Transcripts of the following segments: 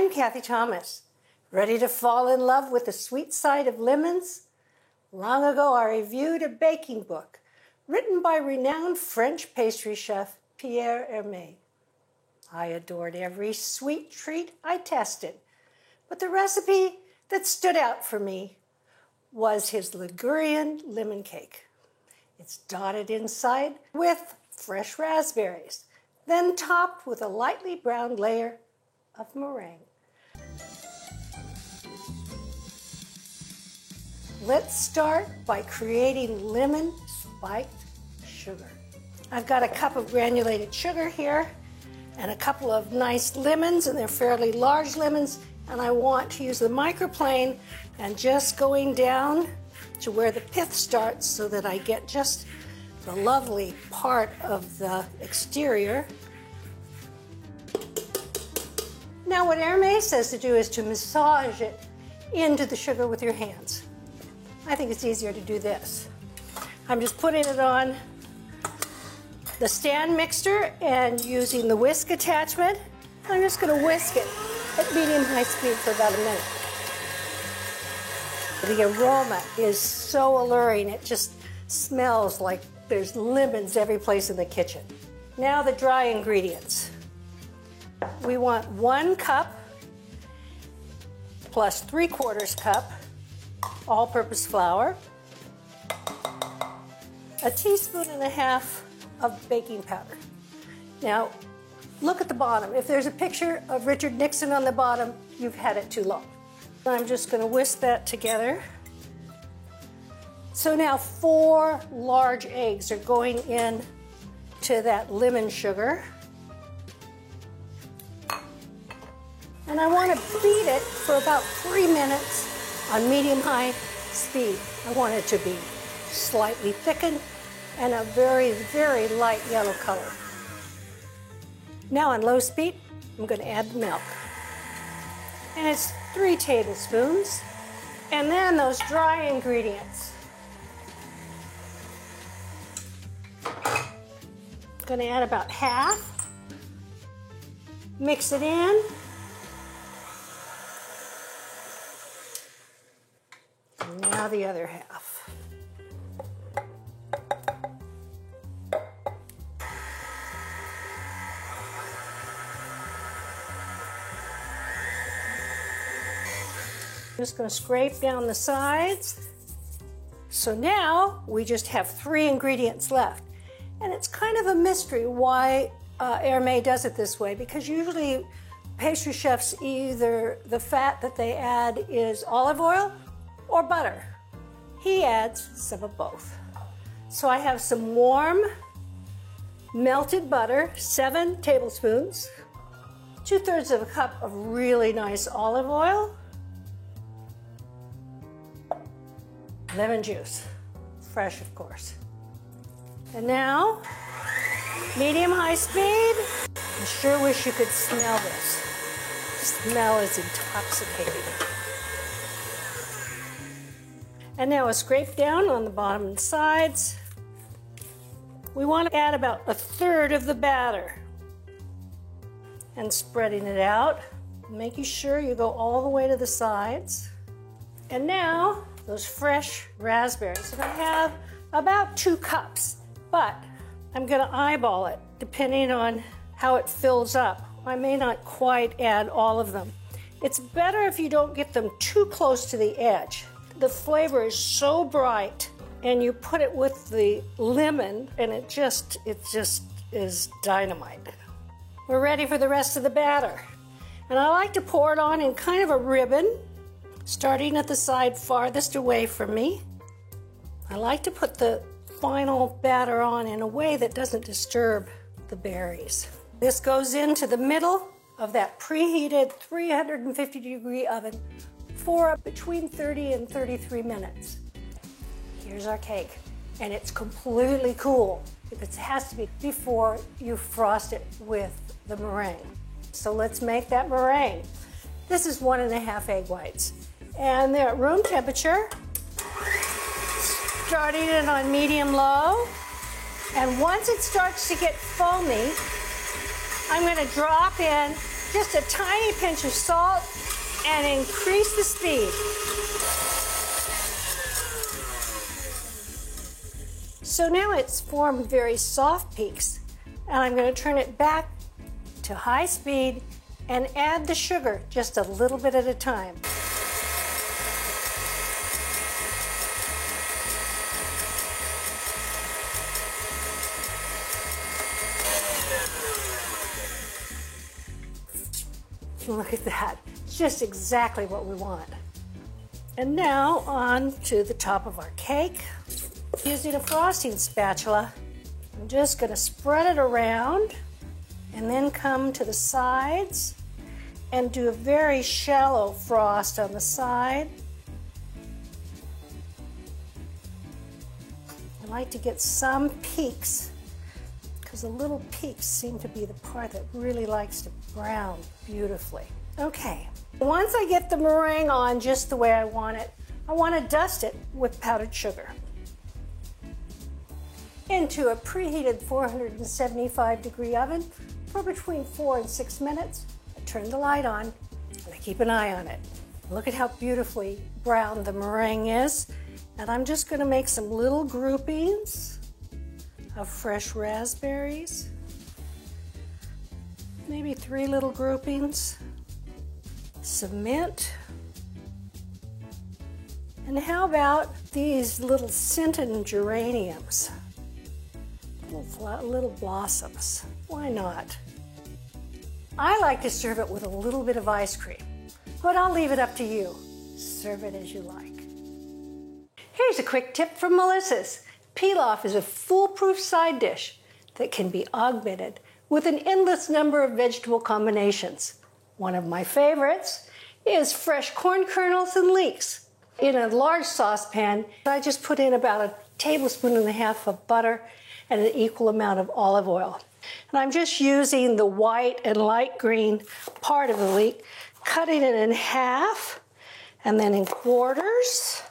I'm Kathy Thomas. Ready to fall in love with the sweet side of lemons? Long ago, I reviewed a baking book written by renowned French pastry chef Pierre Hermé. I adored every sweet treat I tested, but the recipe that stood out for me was his Ligurian lemon cake. It's dotted inside with fresh raspberries, then topped with a lightly browned layer of meringue. Let's start by creating lemon spiked sugar. I've got a cup of granulated sugar here and a couple of nice lemons, and they're fairly large lemons, and I want to use the microplane and just going down to where the pith starts so that I get just the lovely part of the exterior. Now what Hermé says to do is to massage it into the sugar with your hands. I think it's easier to do this. I'm just putting it on the stand mixer and using the whisk attachment. I'm just going to whisk it at medium-high speed for about a minute. The aroma is so alluring, it just smells like there's lemons every place in the kitchen. Now the dry ingredients. We want 1 cup plus 3/4 cup all-purpose flour, 1.5 teaspoons of baking powder. Now, look at the bottom. If there's a picture of Richard Nixon on the bottom, you've had it too long. I'm just going to whisk that together. So now 4 large eggs are going in to that lemon sugar. And I want to beat it for about 3 minutes on medium-high speed. I want it to be slightly thickened and a very, very light yellow color. Now on low speed, I'm going to add the milk. And it's 3 tablespoons. And then those dry ingredients. I'm going to add about half. Mix it in. And now the other half. Just going to scrape down the sides. So now we just have 3 ingredients left. And it's kind of a mystery why Hermé does it this way, because usually pastry chefs, either the fat that they add is olive oil or butter. He adds some of both. So I have some warm melted butter, 7 tablespoons, 2/3 of a cup of really nice olive oil, lemon juice, fresh of course. And now, medium-high speed. I sure wish you could smell this. The smell is intoxicating. And now a scrape down on the bottom and sides. We want to add about 1/3 of the batter. And spreading it out, making sure you go all the way to the sides. And now, those fresh raspberries. And I have about 2 cups, but I'm going to eyeball it depending on how it fills up. I may not quite add all of them. It's better if you don't get them too close to the edge. The flavor is so bright, and you put it with the lemon, and it just is dynamite. We're ready for the rest of the batter. And I like to pour it on in kind of a ribbon, starting at the side farthest away from me. I like to put the final batter on in a way that doesn't disturb the berries. This goes into the middle of that preheated 350-degree oven for between 30 and 33 minutes. Here's our cake, and it's completely cool. It has to be before you frost it with the meringue. So let's make that meringue. This is 1.5 egg whites, and they're at room temperature. Starting it on medium-low, and once it starts to get foamy, I'm going to drop in just a tiny pinch of salt, and increase the speed. So now it's formed very soft peaks, and I'm going to turn it back to high speed and add the sugar just a little bit at a time. Look at that, just exactly what we want. And now on to the top of our cake. Using a frosting spatula, I'm just going to spread it around and then come to the sides and do a very shallow frost on the side. I like to get some peaks because the little peaks seem to be the part that really likes to brown beautifully. Okay, once I get the meringue on just the way I want to dust it with powdered sugar. Into a preheated 475-degree oven for between 4 and 6 minutes. I turn the light on and I keep an eye on it. Look at how beautifully brown the meringue is. And I'm just going to make some little groupings of fresh raspberries. Maybe 3 little groupings. Some mint. And how about these little scented geraniums? Little blossoms. Why not? I like to serve it with a little bit of ice cream, but I'll leave it up to you. Serve it as you like. Here's a quick tip from Melissa's. Pilaf is a foolproof side dish that can be augmented with an endless number of vegetable combinations. One of my favorites is fresh corn kernels and leeks. In a large saucepan, I just put in about 1.5 tablespoons of butter and an equal amount of olive oil. And I'm just using the white and light green part of the leek, cutting it in half and then in quarters,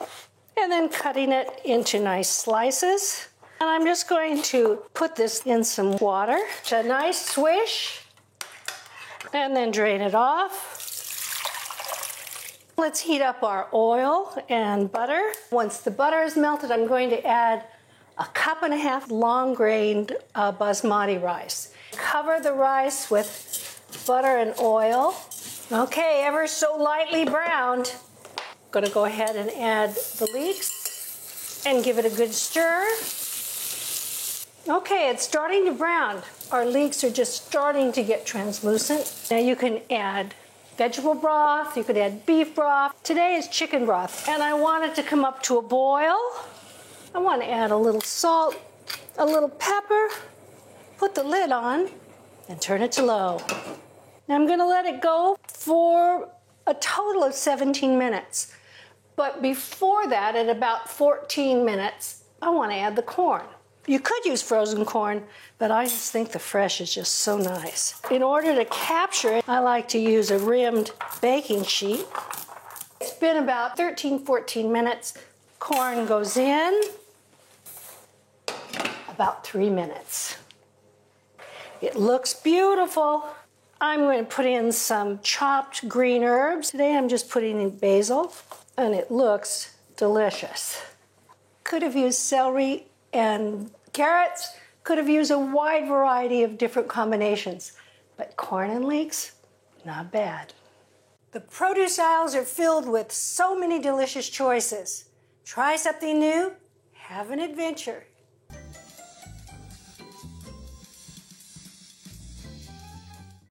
and then cutting it into nice slices. And I'm just going to put this in some water, a nice swish, and then drain it off. Let's heat up our oil and butter. Once the butter is melted, I'm going to add 1.5 cups long-grained basmati rice. Cover the rice with butter and oil. Okay, ever so lightly browned. I'm going to go ahead and add the leeks and give it a good stir. Okay, it's starting to brown. Our leeks are just starting to get translucent. Now you can add vegetable broth, you could add beef broth. Today is chicken broth, and I want it to come up to a boil. I want to add a little salt, a little pepper, put the lid on, and turn it to low. Now I'm going to let it go for a total of 17 minutes. But before that, at about 14 minutes, I want to add the corn. You could use frozen corn, but I just think the fresh is just so nice. In order to capture it, I like to use a rimmed baking sheet. It's been about 13-14 minutes. Corn goes in. About 3 minutes. It looks beautiful. I'm going to put in some chopped green herbs. Today I'm just putting in basil, and it looks delicious. Could have used celery and carrots, could have used a wide variety of different combinations, but corn and leeks, not bad. The produce aisles are filled with so many delicious choices. Try something new, have an adventure.